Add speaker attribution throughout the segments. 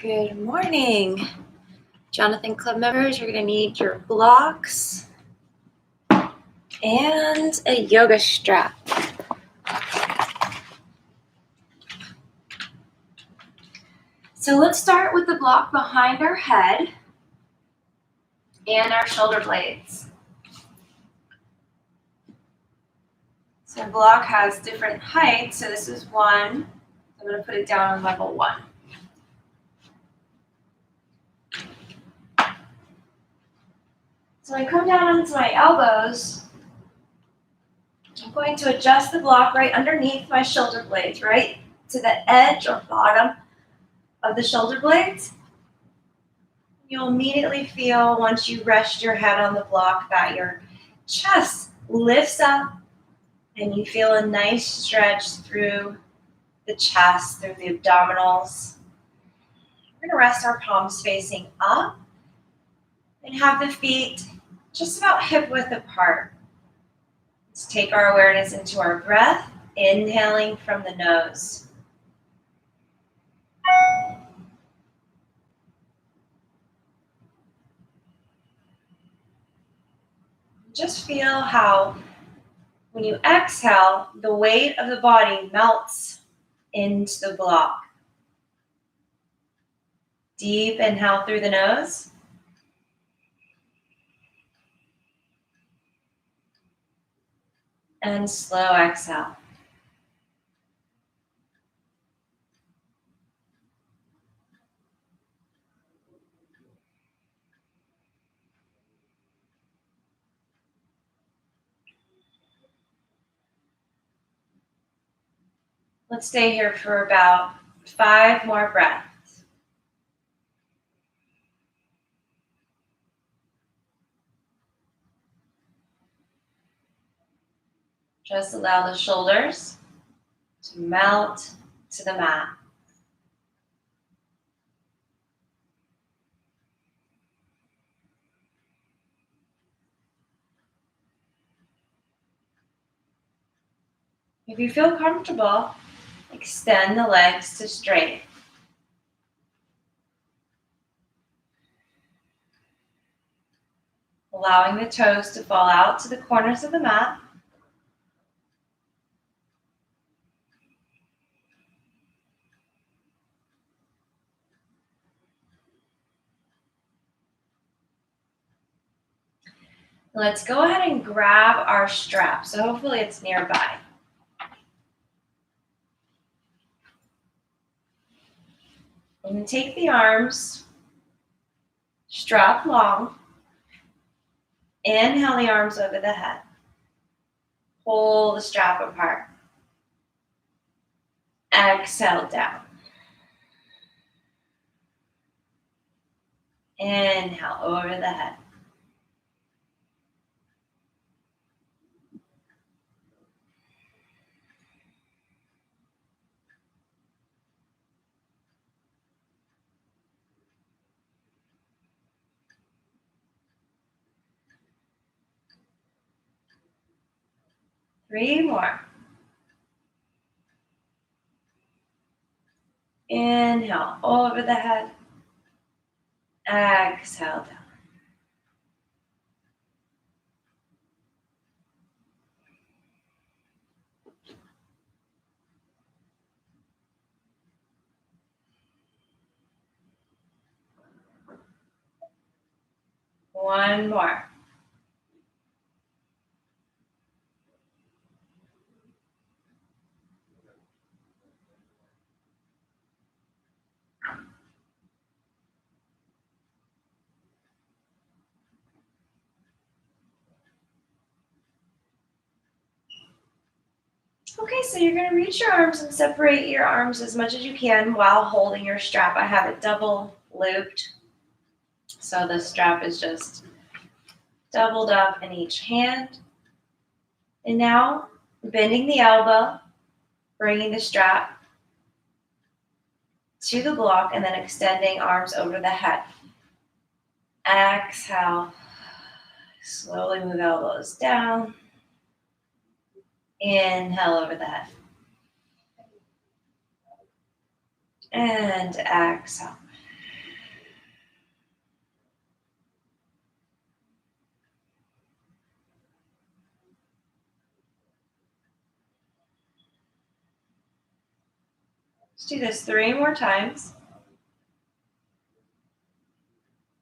Speaker 1: Good morning, Jonathan Club members. You're going to need your blocks and a yoga strap. So let's start with the block behind our head and our shoulder blades. So our block has different heights. So this is 1. I'm going to put it down on level 1. So I come down onto my elbows. I'm going to adjust the block right underneath my shoulder blades, right to the edge or bottom of the shoulder blades. You'll immediately feel, once you rest your head on the block, that your chest lifts up and you feel a nice stretch through the chest, through the abdominals. We're going to rest our palms facing up and have the feet just about hip width apart. Let's take our awareness into our breath, inhaling from the nose. Just feel how, when you exhale, the weight of the body melts into the block. Deep inhale through the nose. And slow exhale. Let's stay here for about 5 more breaths. Just allow the shoulders to melt to the mat. If you feel comfortable, extend the legs to straight. Allowing the toes to fall out to the corners of the mat. Let's go ahead and grab our strap. So hopefully it's nearby. I'm going to take the arms, strap long. Inhale the arms over the head. Pull the strap apart. Exhale down. Inhale over the head. Three more. Inhale over the head. Exhale down. One more. Okay, so you're going to reach your arms and separate your arms as much as you can while holding your strap. I have it double looped, so the strap is just doubled up in each hand. And now, bending the elbow, bringing the strap to the block, and then extending arms over the head. Exhale. Slowly move elbows down. Inhale over the head. And exhale. Let's do this 3 more times.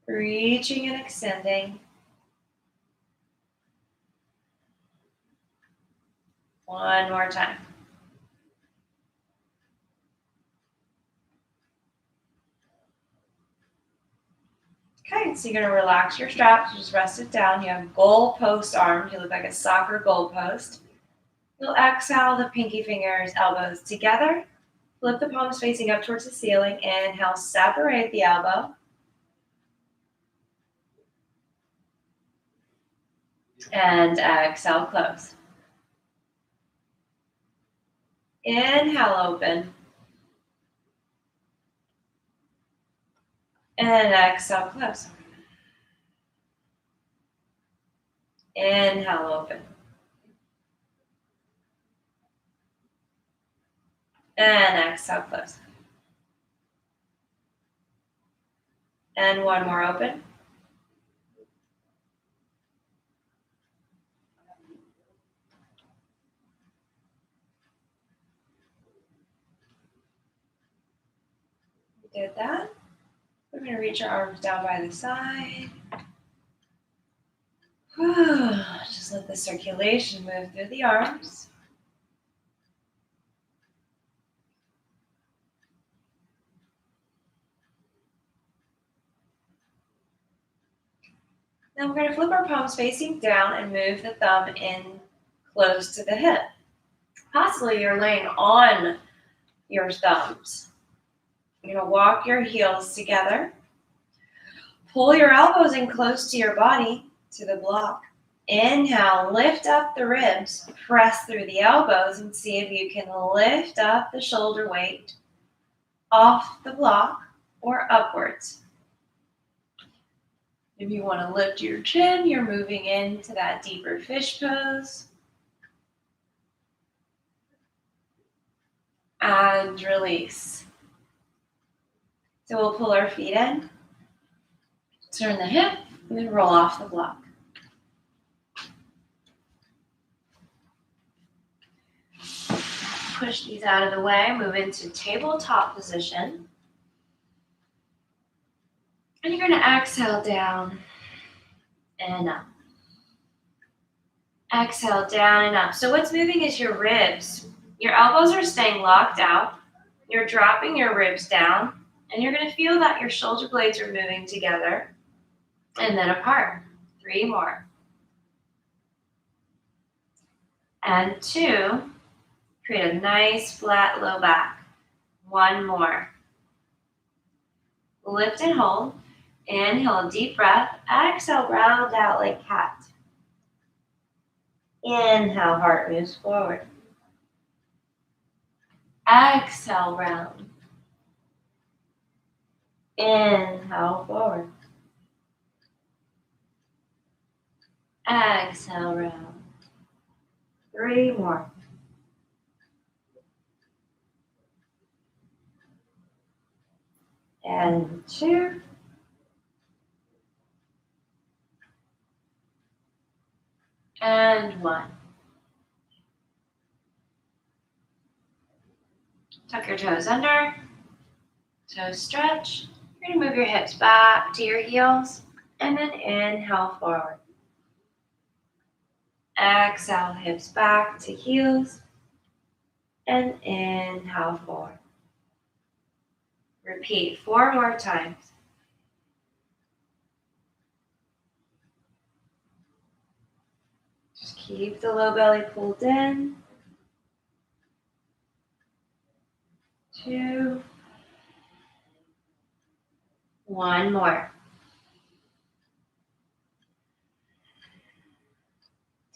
Speaker 1: Reaching and extending. One more time. Okay, so you're going to relax your straps. Just rest it down. You have goalpost arms. You look like a soccer goalpost. You'll exhale the pinky fingers, elbows together. Flip the palms facing up towards the ceiling. Inhale, separate the elbow. And exhale, close. Inhale, open. And exhale, close. Inhale, open. And exhale, close. And one more, open. Did that. We're going to reach our arms down by the side. Just let the circulation move through the arms. Now we're going to flip our palms facing down and move the thumb in close to the hip. Possibly you're laying on your thumbs. You're going to walk your heels together. Pull your elbows in close to your body, to the block. Inhale, lift up the ribs, press through the elbows, and see if you can lift up the shoulder weight off the block or upwards. If you want to lift your chin, you're moving into that deeper fish pose. And release. So we'll pull our feet in, turn the hip, and then roll off the block. Push these out of the way, move into tabletop position. And you're going to exhale down and up. Exhale down and up. So what's moving is your ribs. Your elbows are staying locked out. You're dropping your ribs down. And you're going to feel that your shoulder blades are moving together and then apart. 3 more. And 2. Create a nice flat low back. 1 more. Lift and hold. Inhale, deep breath. Exhale, round out like cat. Inhale, heart moves forward. Exhale, round. Inhale, forward. Exhale, round. 3 more. And 2. And 1. Tuck your toes under. Toes stretch. You're going to move your hips back to your heels. And then inhale forward. Exhale, hips back to heels. And inhale forward. Repeat 4 more times. Just keep the low belly pulled in. 2. 1 more.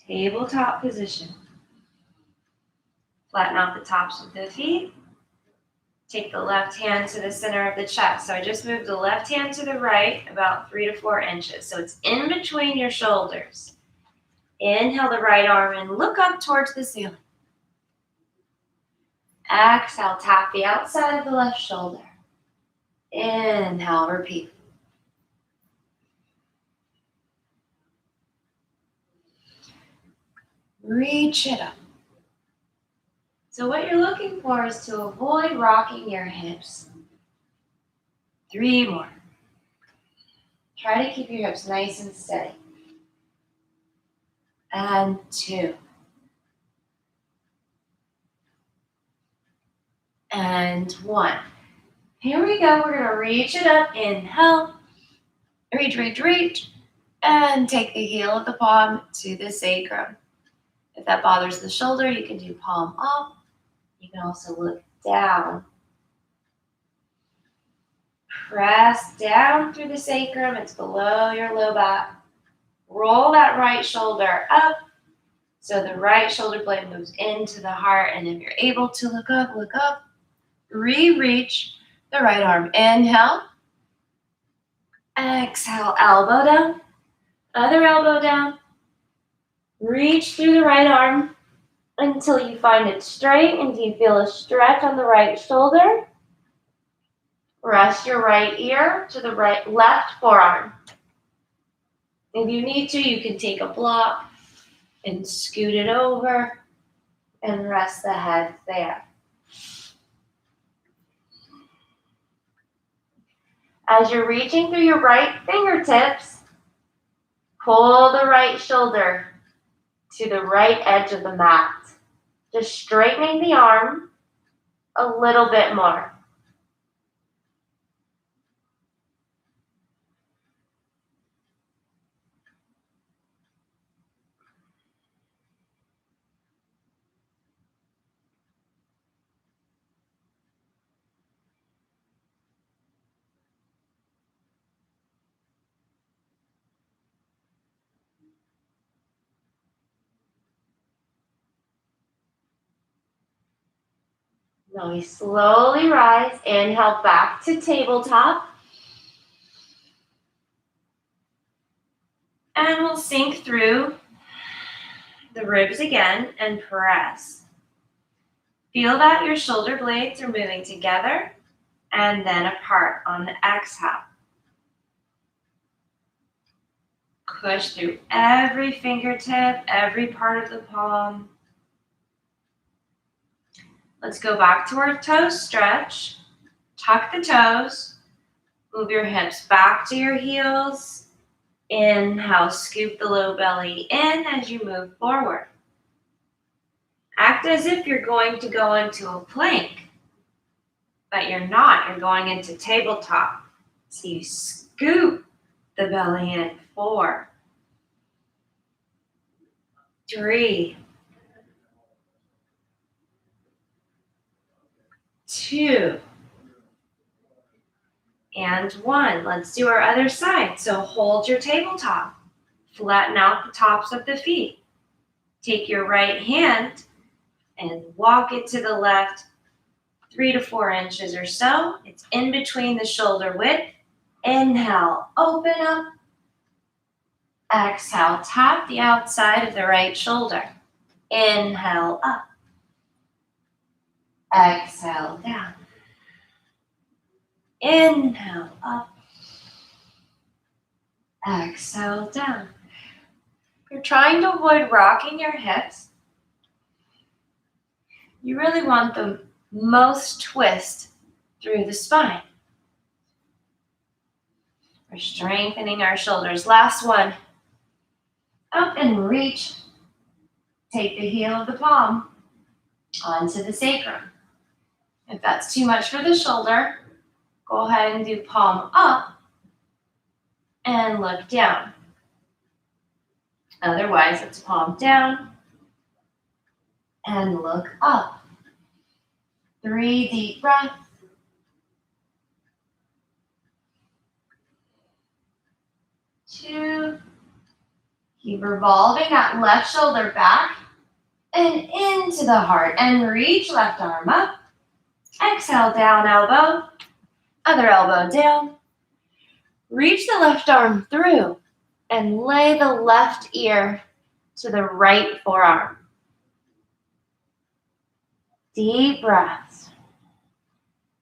Speaker 1: Tabletop position. Flatten out the tops of the feet. Take the left hand to the center of the chest. So I just moved the left hand to the right about 3 to 4 inches. So it's in between your shoulders. Inhale the right arm and look up towards the ceiling. Exhale, tap the outside of the left shoulder. Inhale, repeat. Reach it up. So what you're looking for is to avoid rocking your hips. 3 more. Try to keep your hips nice and steady. And 2. And 1. Here we go. We're going to reach it up. Inhale. Reach, reach, reach. And take the heel of the palm to the sacrum. If that bothers the shoulder, you can do palm up. You can also look down. Press down through the sacrum. It's below your low back. Roll that right shoulder up so the right shoulder blade moves into the heart. And if you're able to look up, look up. Re-reach the right arm. Inhale. Exhale, elbow down. Other elbow down. Reach through the right arm until you find it straight and you feel a stretch on the right shoulder. Rest your right ear to the left forearm. If you need to, you can take a block and scoot it over and rest the head there. As you're reaching through your right fingertips, pull the right shoulder to the right edge of the mat. Just straightening the arm a little bit more. Now we slowly rise. Inhale back to tabletop. And we'll sink through the ribs again and press. Feel that your shoulder blades are moving together and then apart on the exhale. Push through every fingertip, every part of the palm. Let's go back to our toe stretch. Tuck the toes. Move your hips back to your heels. Inhale, scoop the low belly in as you move forward. Act as if you're going to go into a plank, but you're not. You're going into tabletop. So you scoop the belly in. 4, 3, 2, and 1. Let's do our other side. So hold your tabletop. Flatten out the tops of the feet. Take your right hand and walk it to the left 3 to 4 inches or so. It's in between the shoulder width. Inhale, open up. Exhale, tap the outside of the right shoulder. Inhale, up. Exhale, down. Inhale, up. Exhale, down. You're trying to avoid rocking your hips. You really want the most twist through the spine. We're strengthening our shoulders. Last one. Up and reach. Take the heel of the palm onto the sacrum. If that's too much for the shoulder, go ahead and do palm up and look down. Otherwise, it's palm down and look up. 3 deep breaths. 2. Keep revolving that left shoulder back and into the heart. And reach left arm up. Exhale, down elbow. Other elbow down. Reach the left arm through and lay the left ear to the right forearm. Deep breaths.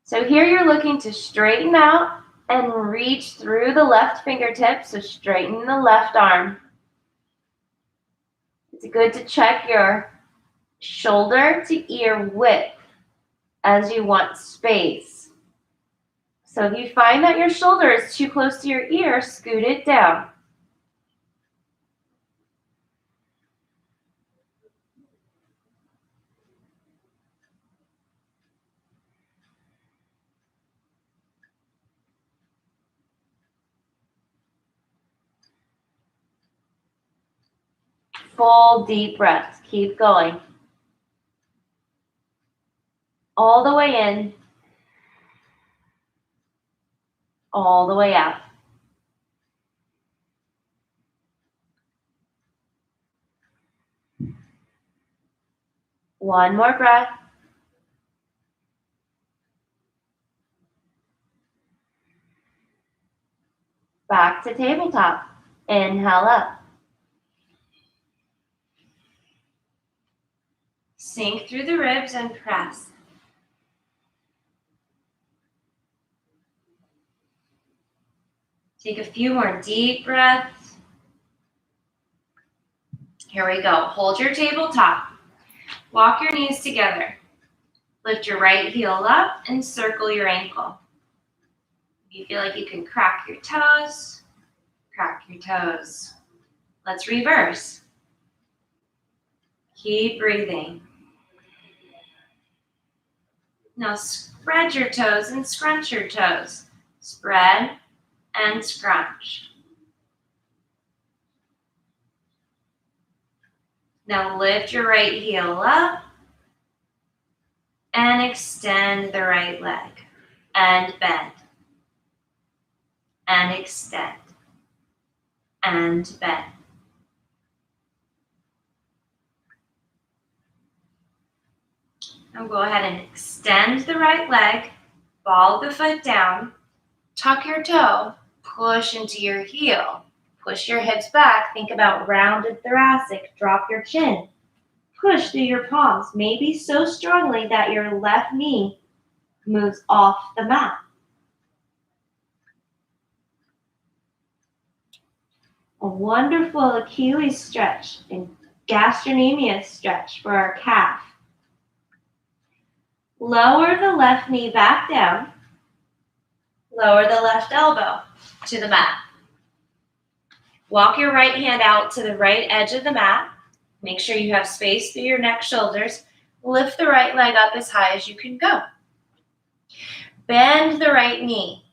Speaker 1: So here you're looking to straighten out and reach through the left fingertips, so straighten the left arm. It's good to check your shoulder to ear width as you want space. So if you find that your shoulder is too close to your ear, scoot it down. Full deep breaths. Keep going. All the way in. All the way out. One more breath. Back to tabletop. Inhale up. Sink through the ribs and press. Take a few more deep breaths. Here we go. Hold your tabletop. Walk your knees together. Lift your right heel up and circle your ankle. If you feel like you can crack your toes, crack your toes. Let's reverse. Keep breathing. Now spread your toes and scrunch your toes. Spread and scrunch. Now lift your right heel up and extend the right leg and bend and extend and bend. Now go ahead and extend the right leg, ball the foot down, tuck your toe, push into your heel. Push your hips back, think about rounded thoracic, drop your chin. Push through your palms, maybe so strongly that your left knee moves off the mat. A wonderful Achilles stretch and gastrocnemius stretch for our calf. Lower the left knee back down. Lower the left elbow to the mat. Walk your right hand out to the right edge of the mat. Make sure you have space through your neck, shoulders. Lift the right leg up as high as you can go. Bend the right knee.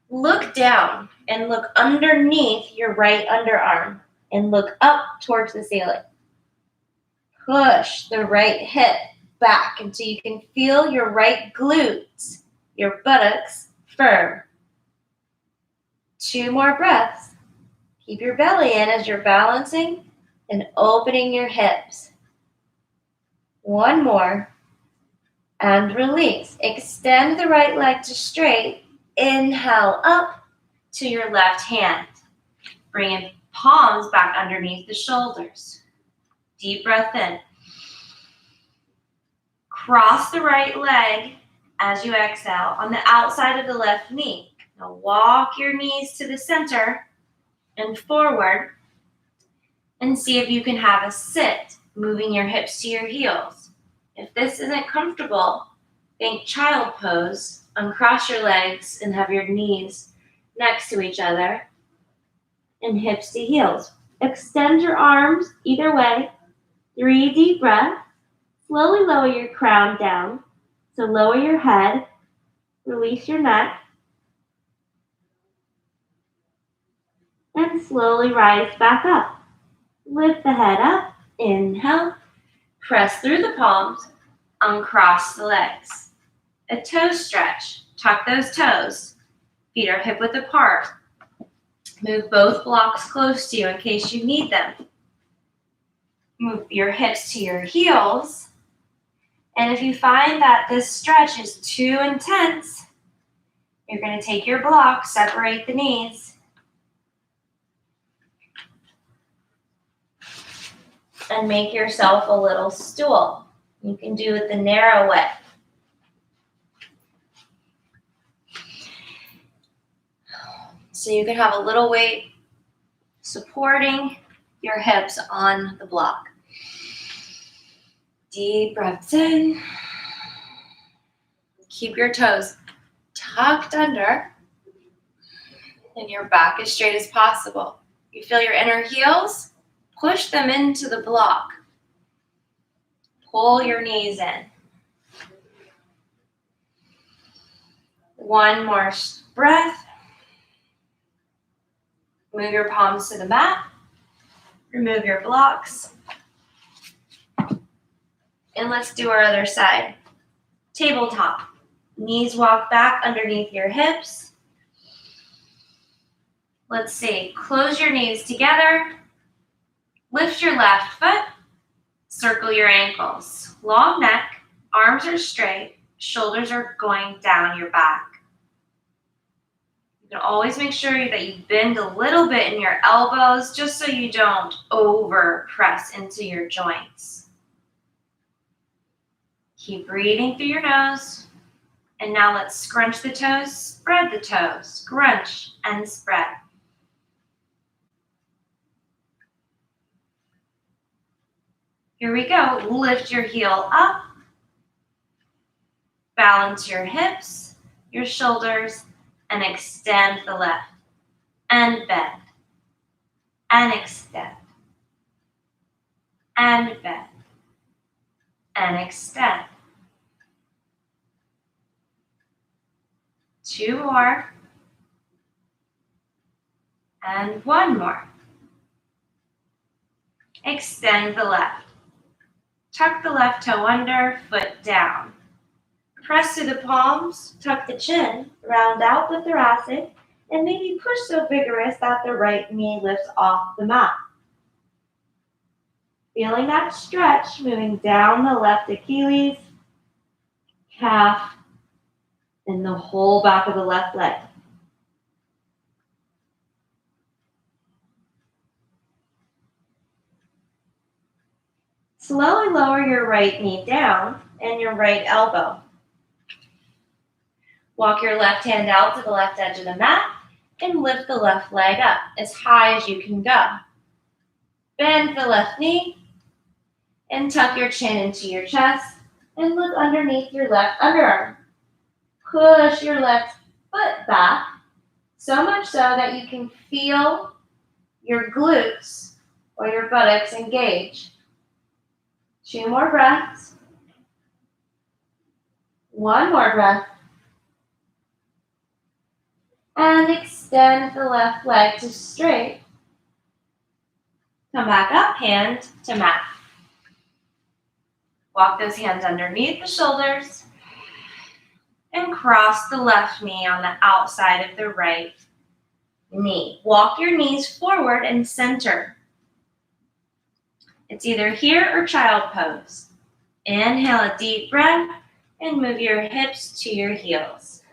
Speaker 1: Look down and look underneath your right underarm and look up towards the ceiling. Push the right hip back until you can feel your right glutes, your buttocks firm. 2 more breaths. Keep your belly in as you're balancing and opening your hips. 1 more. And release. Extend the right leg to straight. Inhale up to your left hand. Bring palms back underneath the shoulders. Deep breath in. Cross the right leg as you exhale on the outside of the left knee. Now walk your knees to the center and forward and see if you can have a sit, moving your hips to your heels. If this isn't comfortable, think child pose. Uncross your legs and have your knees next to each other and hips to heels. Extend your arms either way. 3 deep breaths. Slowly lower your crown down. So lower your head, release your neck, and slowly rise back up. Lift the head up, inhale, press through the palms, uncross the legs. A toe stretch, tuck those toes. Feet are hip width apart. Move both blocks close to you in case you need them. Move your hips to your heels. And if you find that this stretch is too intense, you're going to take your block, separate the knees, and make yourself a little stool. You can do it the narrow way. So you can have a little weight supporting your hips on the block. Deep breaths in. Keep your toes tucked under and your back as straight as possible. You feel your inner heels? Push them into the block. Pull your knees in. One more breath. Move your palms to the mat. Remove your blocks. And let's do our other side. Tabletop. Knees walk back underneath your hips. Let's see. Close your knees together. Lift your left foot. Circle your ankles. Long neck. Arms are straight. Shoulders are going down your back. You can always make sure that you bend a little bit in your elbows just so you don't over press into your joints. Keep breathing through your nose. And now let's scrunch the toes, spread the toes, scrunch and spread. Here we go. Lift your heel up. Balance your hips, your shoulders, and extend the left. And bend. And extend. And bend. And extend. 2 more. And 1 more. Extend the left. Tuck the left toe under, foot down. Press through the palms, tuck the chin, round out the thoracic, and maybe push so vigorous that the right knee lifts off the mat. Feeling that stretch, moving down the left Achilles, calf, and the whole back of the left leg. Slowly lower your right knee down and your right elbow. Walk your left hand out to the left edge of the mat and lift the left leg up as high as you can go. Bend the left knee and tuck your chin into your chest and look underneath your left underarm. Push your left foot back so much so that you can feel your glutes or your buttocks engage. 2 more breaths. 1 more breath. And extend the left leg to straight. Come back up, hand to mat. Walk those hands underneath the shoulders and cross the left knee on the outside of the right knee. Walk your knees forward and center. It's either here or child pose. Inhale a deep breath and move your hips to your heels.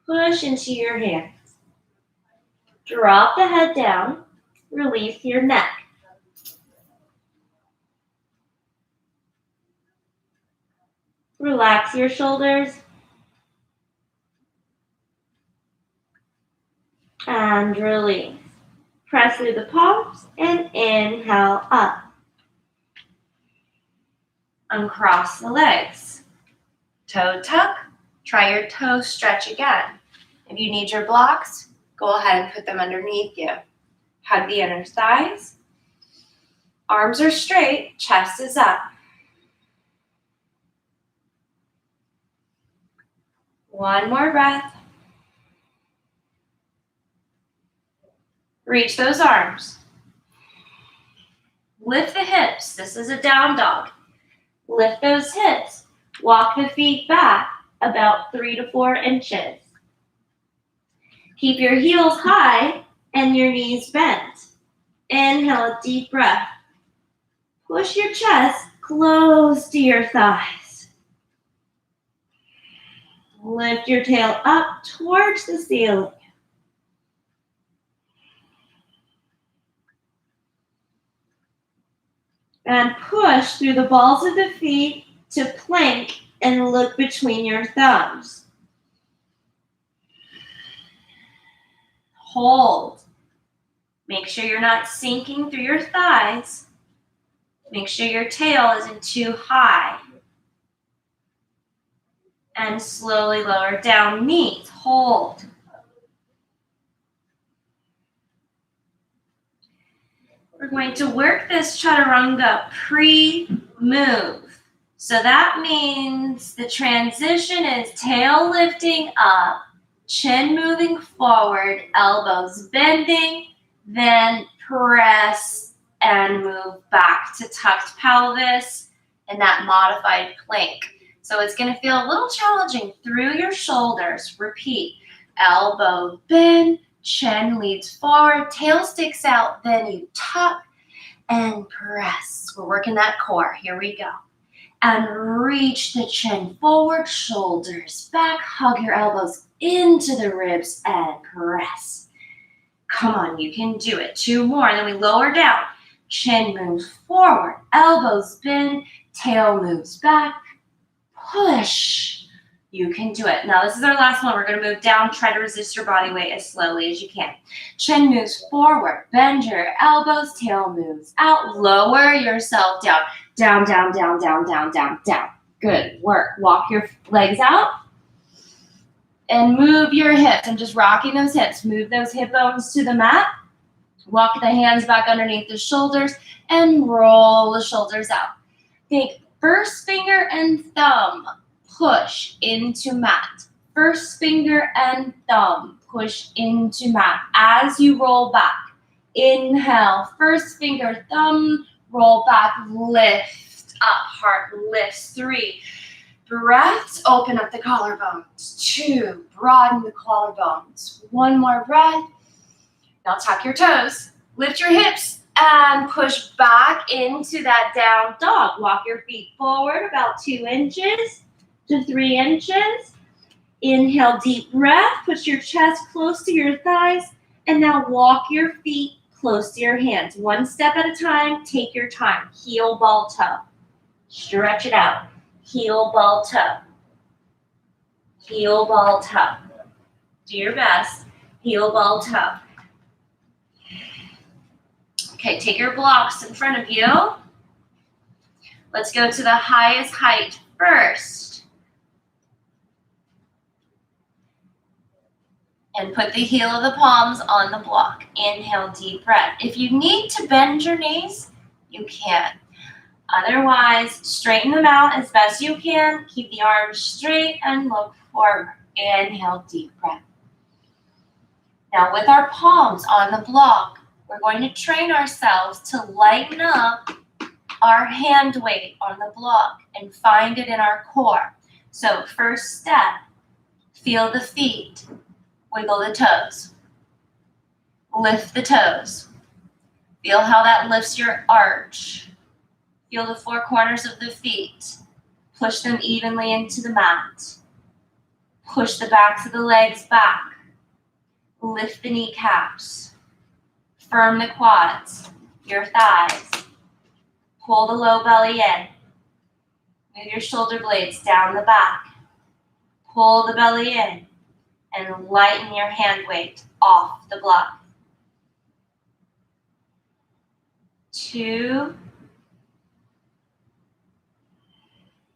Speaker 1: Push into your hands. Drop the head down. Release your neck. Relax your shoulders. And release. Press through the palms and inhale up. Uncross the legs. Toe tuck. Try your toe stretch again. If you need your blocks, go ahead and put them underneath you. Hug the inner thighs. Arms are straight, chest is up. 1 more breath. Reach those arms. Lift the hips. This is a down dog. Lift those hips. Walk the feet back about 3 to 4 inches. Keep your heels high and your knees bent. Inhale a deep breath. Push your chest close to your thighs. Lift your tail up towards the ceiling. And push through the balls of the feet to plank and look between your thumbs. Hold. Make sure you're not sinking through your thighs. Make sure your tail isn't too high. And slowly lower down, knees, hold. We're going to work this chaturanga pre-move. So that means the transition is tail lifting up, chin moving forward, elbows bending, then press and move back to tucked pelvis in that modified plank. So it's going to feel a little challenging through your shoulders. Repeat, elbow bend, chin leads forward, tail sticks out, then you tuck and press. We're working that core. Here we go. And reach the chin forward, shoulders back, hug your elbows into the ribs and press. Come on, you can do it. 2 more, and then we lower down. Chin moves forward, elbows bend, tail moves back, push. You can do it. Now this is our last one. We're going to move down. Try to resist your body weight as slowly as you can. Chin moves forward. Bend your elbows. Tail moves out. Lower yourself down. Down, down, down, down, down, down, down. Good work. Walk your legs out. And move your hips. I'm just rocking those hips. Move those hip bones to the mat. Walk the hands back underneath the shoulders. And roll the shoulders out. Take first finger and thumb. Push into mat. First finger and thumb. Push into mat. As you roll back, inhale. First finger, thumb, roll back, lift up. Heart lifts. 3 breaths. Open up the collarbones. 2, broaden the collarbones. 1 more breath. Now tuck your toes. Lift your hips and push back into that down dog. Walk your feet forward about 2 inches. To 3 inches. Inhale, deep breath. Push your chest close to your thighs. And now walk your feet close to your hands. 1 step at a time. Take your time. Heel, ball, toe. Stretch it out. Heel, ball, toe. Heel, ball, toe. Do your best. Heel, ball, toe. Okay, take your blocks in front of you. Let's go to the highest height first. And put the heel of the palms on the block. Inhale, deep breath. If you need to bend your knees, you can. Otherwise, straighten them out as best you can. Keep the arms straight and look forward. Inhale, deep breath. Now with our palms on the block, we're going to train ourselves to lighten up our hand weight on the block and find it in our core. So first step, feel the feet. Wiggle the toes. Lift the toes. Feel how that lifts your arch. Feel the 4 corners of the feet. Push them evenly into the mat. Push the backs of the legs back. Lift the kneecaps. Firm the quads, your thighs. Pull the low belly in. Move your shoulder blades down the back. Pull the belly in. And lighten your hand weight off the block. 2.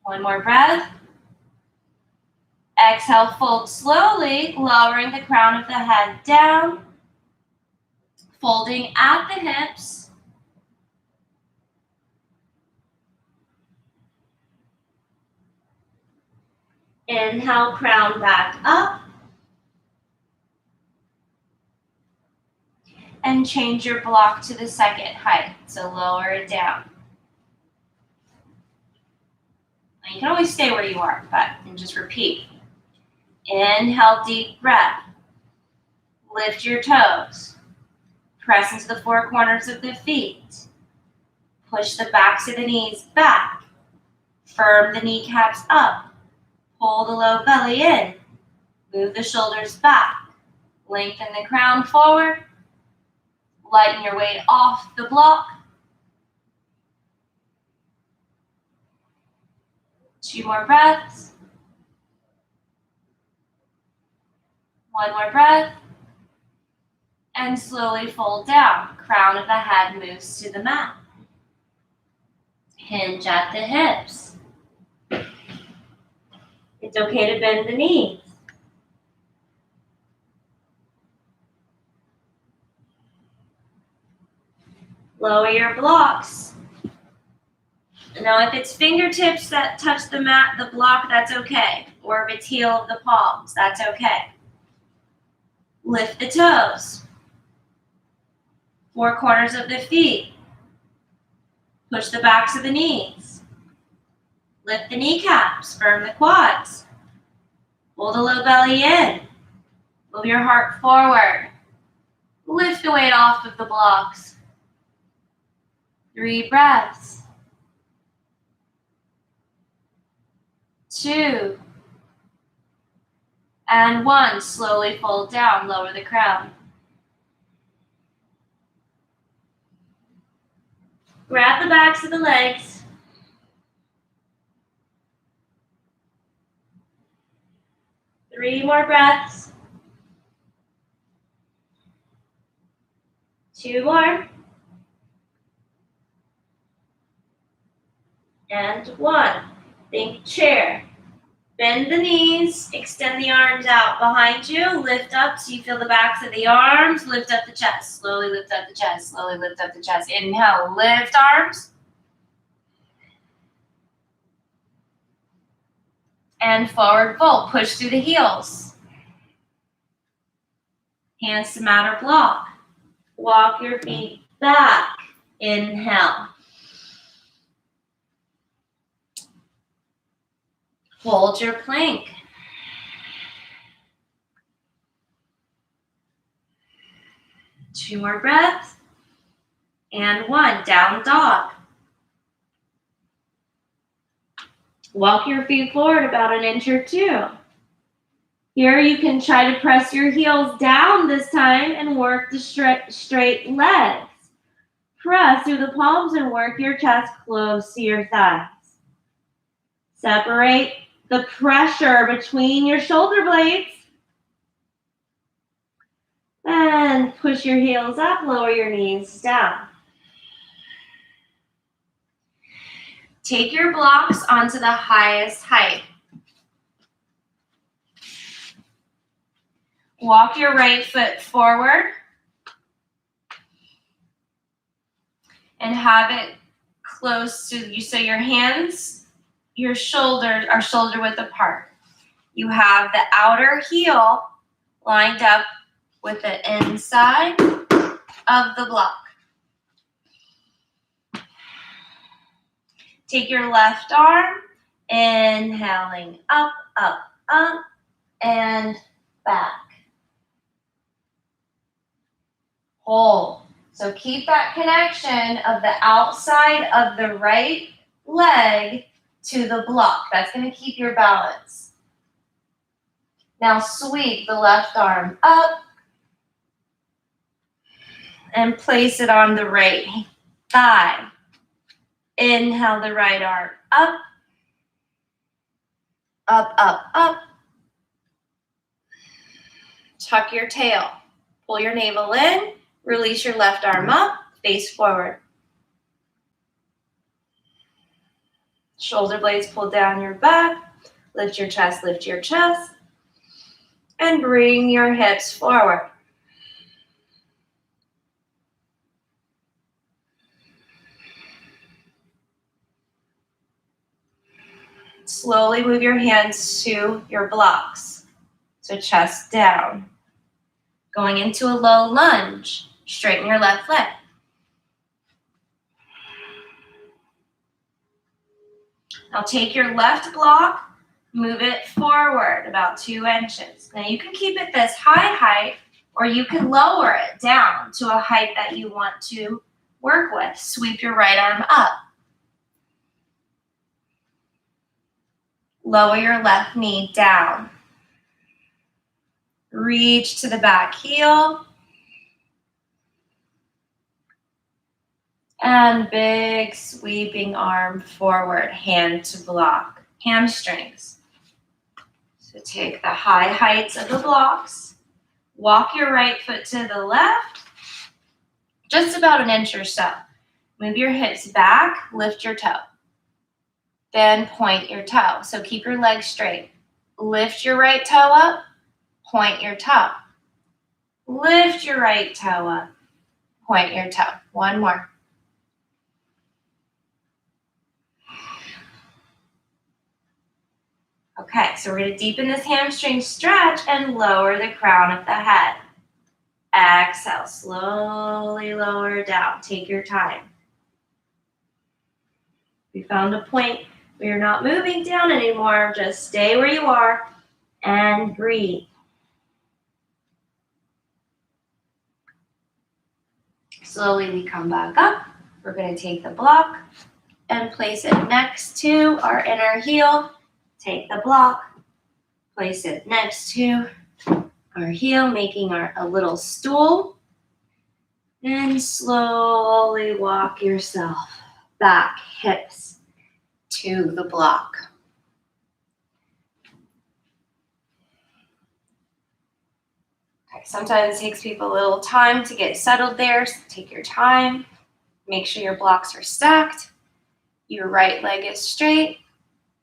Speaker 1: 1 more breath. Exhale, fold slowly, lowering the crown of the head down. Folding at the hips. Inhale, crown back up. And change your block to the second height. So lower it down. Now you can always stay where you are, and just repeat. Inhale, deep breath. Lift your toes. Press into the 4 corners of the feet. Push the backs of the knees back. Firm the kneecaps up. Pull the low belly in. Move the shoulders back. Lengthen the crown forward. Lighten your weight off the block. 2 more breaths. 1 more breath. And slowly fold down. Crown of the head moves to the mat. Hinge at the hips. It's okay to bend the knees. Lower your blocks. Now, if it's fingertips that touch the mat, the block, that's okay. Or if it's heel of the palms, that's okay. Lift the toes. 4 corners of the feet. Push the backs of the knees. Lift the kneecaps, firm the quads. Hold the low belly in. Move your heart forward. Lift the weight off of the blocks. 3 breaths. 2. And 1. Slowly fold down, lower the crown. Grab the backs of the legs. Three more breaths. 2 more. And 1. Think chair. Bend the knees, extend the arms out behind you, lift up so you feel the backs of the arms, lift up the chest, slowly lift up the chest, slowly lift up the chest. Inhale, lift arms. And forward fold, push through the heels. Hands to mat or block. Walk your feet back. Inhale. Hold your plank. Two more breaths. And 1, down dog. Walk your feet forward about an inch or 2. Here you can try to press your heels down this time and work the straight legs. Press through the palms and work your chest close to your thighs. Separate the pressure between your shoulder blades. And push your heels up, lower your knees down. Take your blocks onto the highest height. Walk your right foot forward. And have it close to you so your hands, your shoulders are shoulder width apart. You have the outer heel lined up with the inside of the block. Take your left arm, inhaling up, up, up, and back. Hold. So keep that connection of the outside of the right leg to the block. That's going to keep your balance. Now sweep the left arm up and place it on the right thigh. Inhale the right arm up, up, up, up. Tuck your tail. Pull your navel in. Release your left arm up. Face forward. Shoulder blades pull down your back. Lift your chest, lift your chest. And bring your hips forward. Slowly move your hands to your blocks. So chest down. Going into a low lunge. Straighten your left leg. Now take your left block, move it forward about 2 inches. Now you can keep it this high height, or you can lower it down to a height that you want to work with. Sweep your right arm up. Lower your left knee down. Reach to the back heel. And big sweeping arm forward, hand to block, hamstrings. So take the high heights of the blocks. Walk your right foot to the left, just about an inch or so. Move your hips back, lift your toe. then point your toe. So keep your legs straight. Lift your right toe up, point your toe. Lift your right toe up, point your toe. One more. Okay, so we're going to deepen this hamstring stretch and lower the crown of the head. Exhale, slowly lower down. Take your time. We found a point where you're not moving down anymore. Just stay where you are and breathe. Slowly we come back up. We're going to take the block and place it next to our inner heel. Take the block, place it next to our heel, making a little stool. And slowly walk yourself back, hips to the block. Okay, sometimes it takes people a little time to get settled there, so take your time. Make sure your blocks are stacked. Your right leg is straight.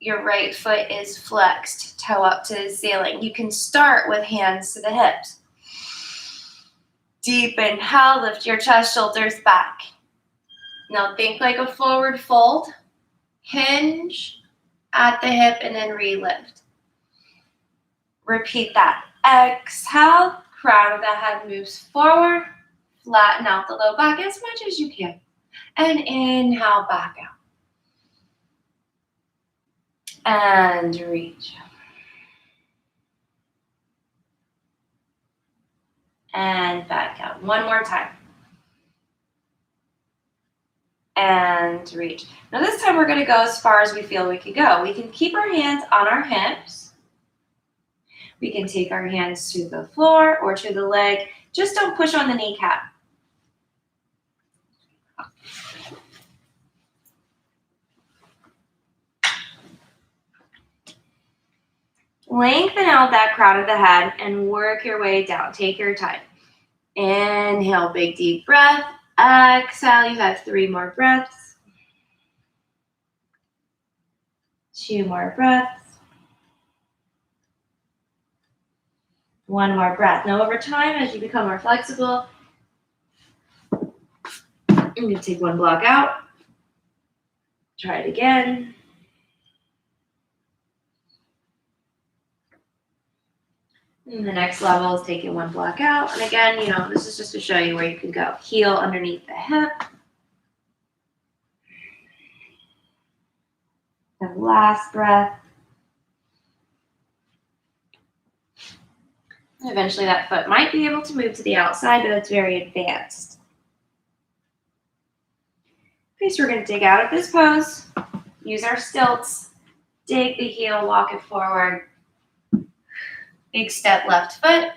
Speaker 1: Your right foot is flexed, toe up to the ceiling. You can start with hands to the hips. Deep inhale, lift your chest, shoulders back. Now think like a forward fold. Hinge at the hip and then relift. Repeat that. Exhale, crown of the head moves forward. Flatten out the low back as much as you can. And inhale, back out. And reach. And back out. One more time. And reach. Now this time we're going to go as far as we feel we can go. We can keep our hands on our hips. We can take our hands to the floor or to the leg. Just don't push on the kneecap. Lengthen out that crown of the head and work your way down. Take your time. Inhale, big deep breath. Exhale, you have 3 more breaths. 2 more breaths. 1 more breath. Now over time, as you become more flexible, I'm going to take 1 block out. Try it again. And the next level is taking 1 block out. And again, this is just to show you where you can go. Heel underneath the hip. The last breath. And eventually that foot might be able to move to the outside, but it's very advanced. Okay, so we're going to dig out of this pose. Use our stilts. Dig the heel, walk it forward. Big step left foot.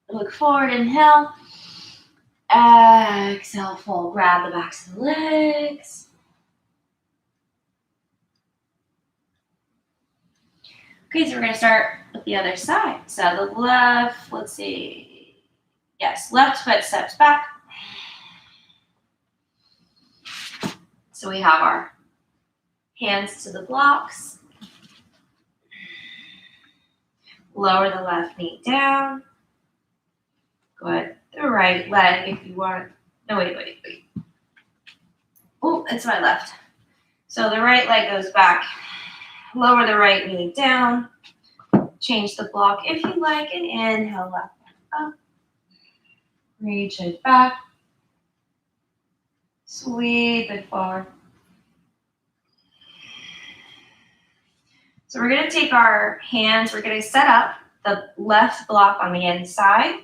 Speaker 1: Look forward, inhale. Exhale, fold. Grab the backs of the legs. Okay, so we're going to start with the other side. So the left, let's see. Yes, left foot steps back. So we have our hands to the blocks. Lower the left knee down. Go ahead, the right leg if you want. No, wait. Oh, it's my left. So the right leg goes back. Lower the right knee down. Change the block if you like, and inhale left up. Reach it back. Sweep it forward. So we're going to take our hands, we're going to set up the left block on the inside.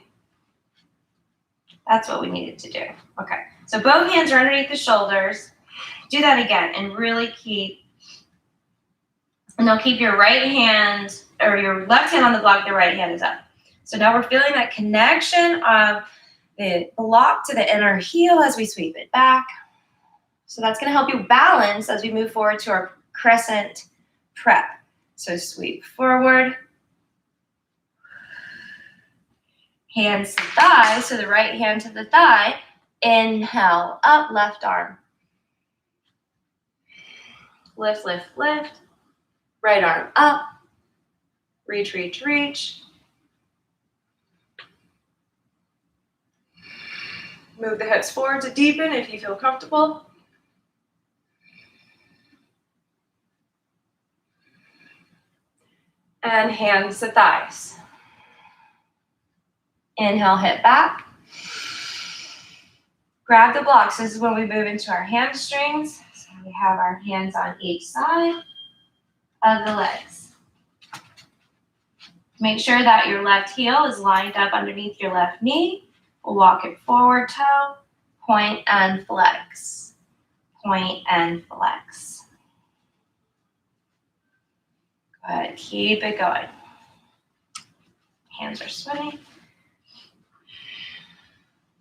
Speaker 1: That's what we needed to do. Okay, so both hands are underneath the shoulders. Do that again and really keep, and now keep your right hand, or your left hand on the block, the right hand is up. So now we're feeling that connection of the block to the inner heel as we sweep it back. So that's going to help you balance as we move forward to our crescent prep. So sweep forward. Hands to thigh, so the right hand to the thigh. Inhale, up, left arm. Lift, lift, lift. Right arm up. Reach, reach, reach. Move the hips forward to deepen if you feel comfortable. And hands to thighs. Inhale, hip back. Grab the blocks. This is when we move into our hamstrings. So we have our hands on each side of the legs. Make sure that your left heel is lined up underneath your left knee. We'll walk it forward toe, point and flex. Point and flex. Good, keep it going. Hands are spinning.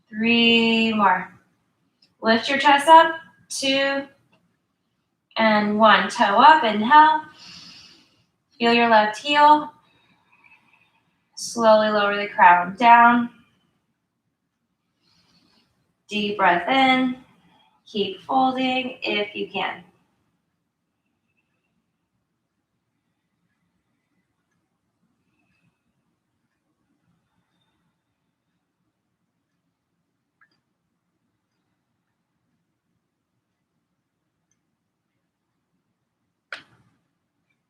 Speaker 1: 3 more. Lift your chest up, 2 and 1. Toe up, inhale. Feel your left heel. Slowly lower the crown down. Deep breath in. Keep folding if you can.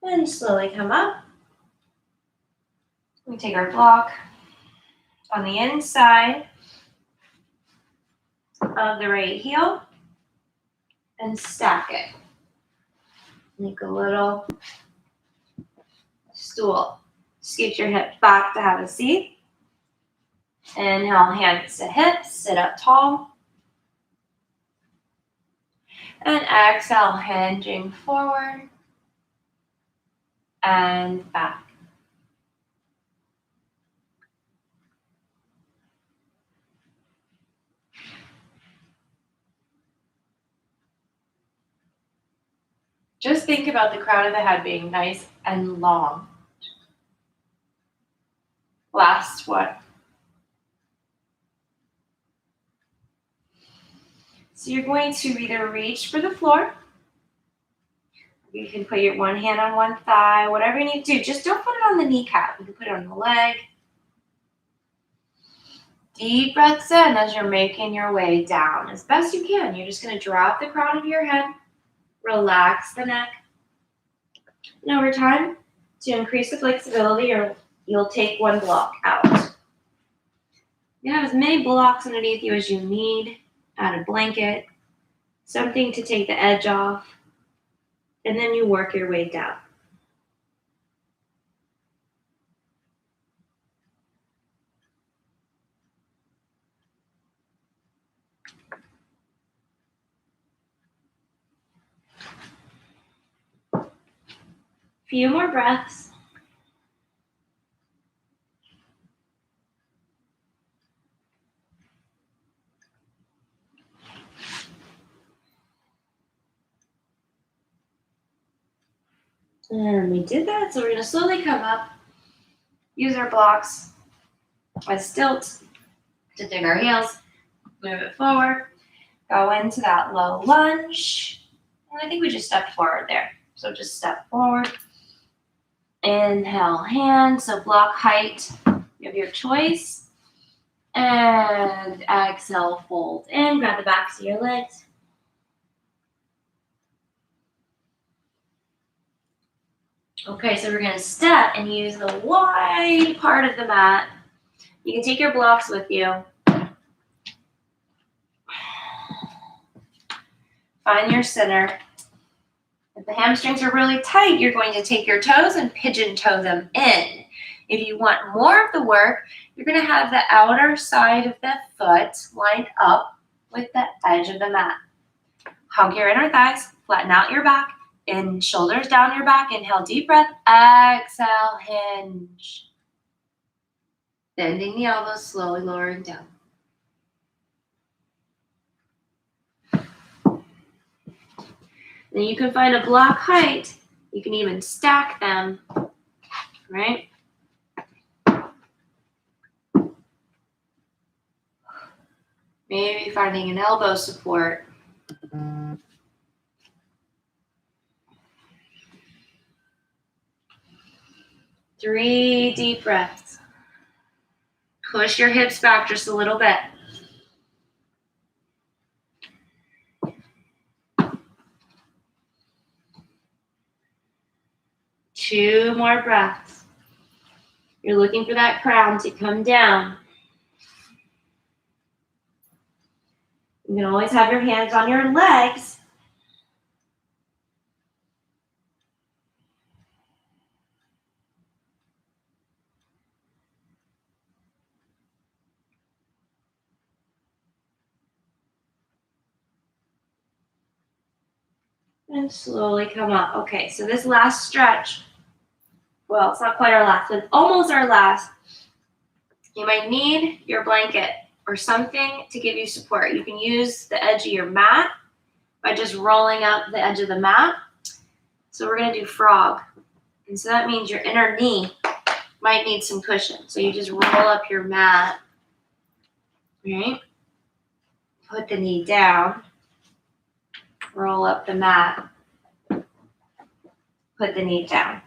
Speaker 1: And slowly come up. We take our block on the inside of the right heel and stack it. Make a little stool. Scoot your hips back to have a seat. Inhale, hands to hips, sit up tall. And exhale, hinging forward and back. Just think about the crown of the head being nice and long. Last one. So you're going to either reach for the floor. You can put your one hand on one thigh, whatever you need to do. Just don't put it on the kneecap. You can put it on the leg. Deep breaths in as you're making your way down as best you can. You're just going to drop the crown of your head. Relax the neck. And over time, to increase the flexibility, you'll take one block out. You have as many blocks underneath you as you need. Add a blanket, something to take the edge off, and then you work your way down. Few more breaths. And we did that, so we're going to slowly come up, use our blocks as stilts to dig our heels, move it forward, go into that low lunge, and I think we just stepped forward there. So just step forward, inhale, hand, so block height of your choice, and exhale, fold in, grab the backs of your legs. Okay, so we're going to step and use the wide part of the mat. You can take your blocks with you. Find your center. If the hamstrings are really tight, you're going to take your toes and pigeon toe them in. If you want more of the work, you're going to have the outer side of the foot lined up with the edge of the mat. Hug your inner thighs, flatten out your back. In shoulders down your back, inhale, deep breath, exhale, hinge. Bending the elbows, slowly lowering down. Then you can find a block height. You can even stack them, right? Maybe finding an elbow support. 3 deep breaths. Push your hips back just a little bit. Two more breaths. You're looking for that crown to come down. You can always have your hands on your legs. And slowly come up. Okay, so this last stretch, well, it's not quite our last, but it's almost our last. You might need your blanket or something to give you support. You can use the edge of your mat by just rolling up the edge of the mat. So we're going to do frog. And so that means your inner knee might need some cushion. So you just roll up your mat, right? Put the knee down. Roll up the mat. Put the knee down.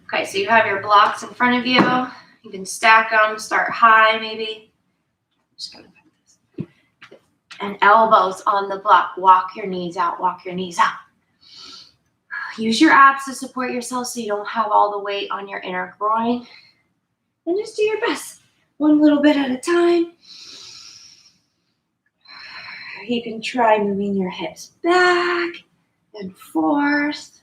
Speaker 1: Okay, so you have your blocks in front of you. You can stack them, start high maybe. Just gonna put this. And elbows on the block. Walk your knees out, walk your knees out. Use your abs to support yourself so you don't have all the weight on your inner groin. And just do your best. One little bit at a time. You can try moving your hips back and forth.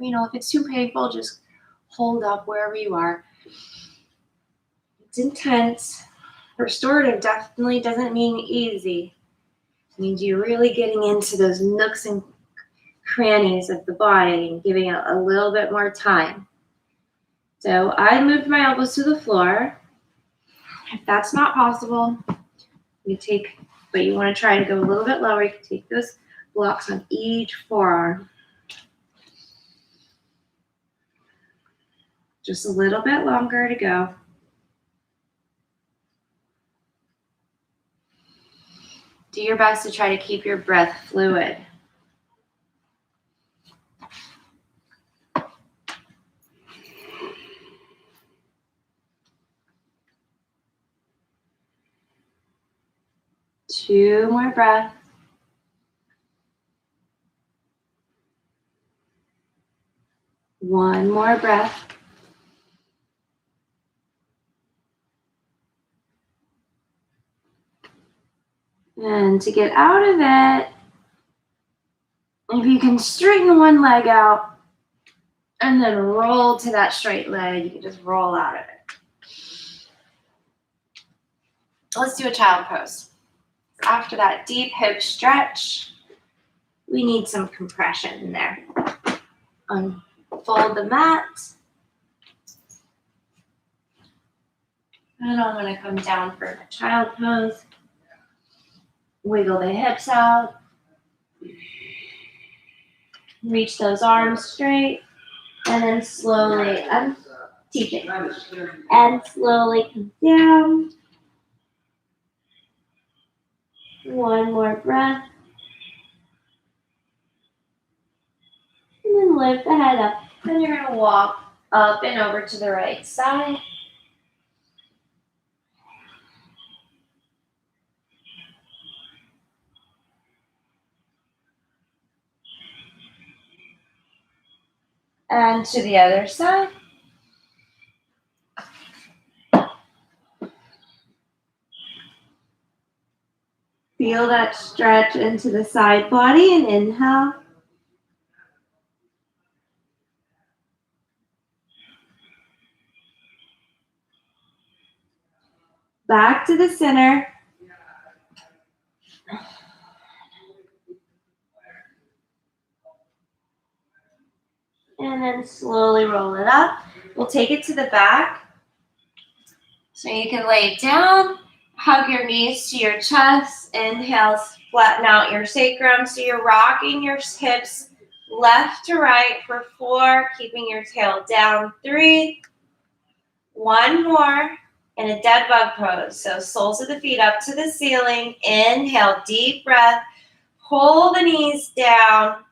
Speaker 1: You know, if it's too painful, just hold up wherever you are. It's intense. Restorative definitely doesn't mean easy. It means you're really getting into those nooks and crannies of the body and giving it a little bit more time. So I moved my elbows to the floor. If that's not possible, but you want to try to go a little bit lower, you can take those blocks on each forearm. Just a little bit longer to go. Do your best to try to keep your breath fluid. Two more breaths. One more breath. And to get out of it, if you can straighten one leg out and then roll to that straight leg, you can just roll out of it. Let's do a child pose. After that deep hip stretch, we need some compression in there. Unfold the mat. And I'm going to come down for the child pose. Wiggle the hips out. Reach those arms straight. And then slowly, I'm teaching. And slowly come down. One more breath. And then lift the head up. Then you're going to walk up and over to the right side. And to the other side. Feel that stretch into the side body and inhale. Back to the center. And then slowly roll it up. We'll take it to the back. So you can lay down, hug your knees to your chest. Inhale, flatten out your sacrum. So you're rocking your hips left to right for 4, keeping your tail down. 3, one more, and a dead bug pose. So soles of the feet up to the ceiling. Inhale, deep breath. Pull the knees down.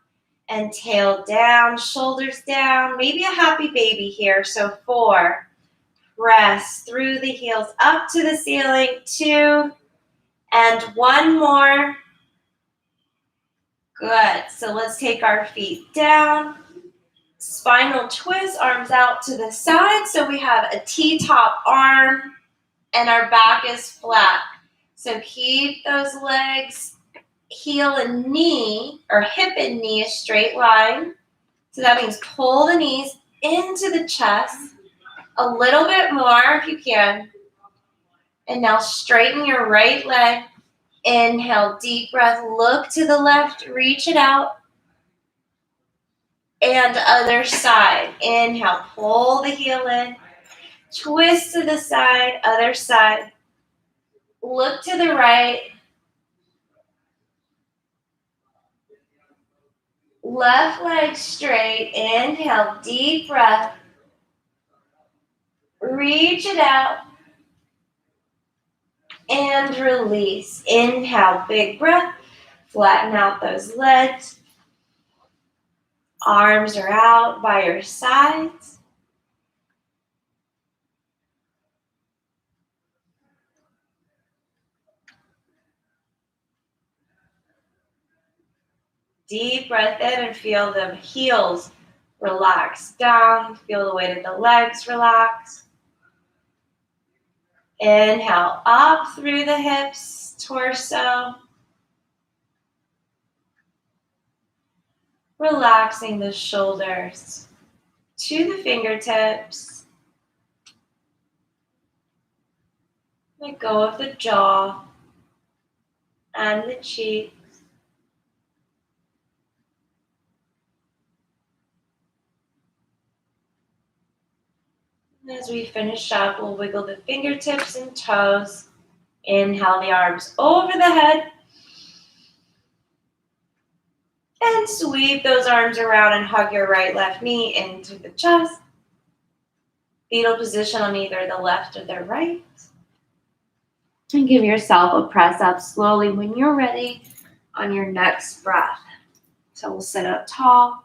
Speaker 1: And tail down, shoulders down, maybe a happy baby here. So 4, press through the heels up to the ceiling. 2, and 1 more. Good. So let's take our feet down. Spinal twist, arms out to the side. So we have a T-top arm and our back is flat. So keep those legs, heel and knee, or hip and knee, a straight line. So that means pull the knees into the chest. A little bit more if you can. And now straighten your right leg. Inhale, deep breath. Look to the left, reach it out. And other side. Inhale, pull the heel in. Twist to the side, other side. Look to the right. Left leg straight. Inhale, deep breath. Reach it out. And release. Inhale, big breath. Flatten out those legs. Arms are out by your sides. Deep breath in and feel the heels relax down. Feel the weight of the legs relax. Inhale up through the hips, torso. Relaxing the shoulders to the fingertips. Let go of the jaw and the cheeks. As we finish up, we'll wiggle the fingertips and toes. Inhale the arms over the head. And sweep those arms around and hug your right left knee into the chest. Fetal position on either the left or the right. And give yourself a press up slowly when you're ready on your next breath. So we'll sit up tall.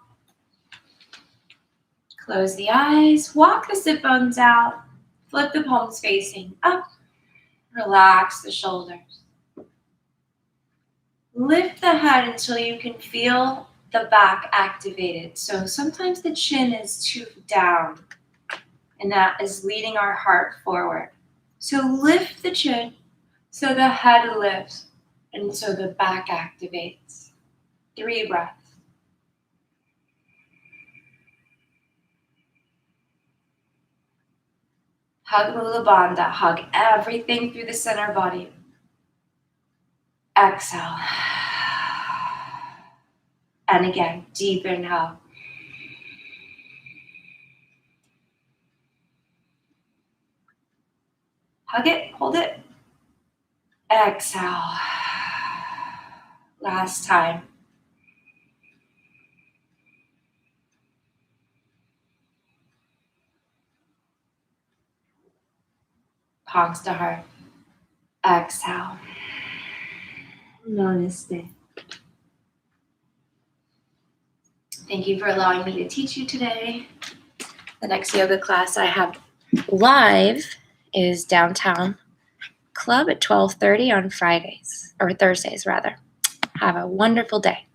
Speaker 1: Close the eyes, walk the sit bones out, flip the palms facing up, relax the shoulders. Lift the head until you can feel the back activated. So sometimes the chin is too down, and that is leading our heart forward. So lift the chin so the head lifts, and so the back activates. 3 breaths. Hug Mula Bandha. Hug everything through the center body. Exhale. And again, deep inhale. Hug it, hold it. Exhale. Last time. Palms to heart. Exhale. Namaste. Thank you for allowing me to teach you today. The next yoga class I have live is Downtown Club at 12:30 on Fridays, or Thursdays rather. Have a wonderful day.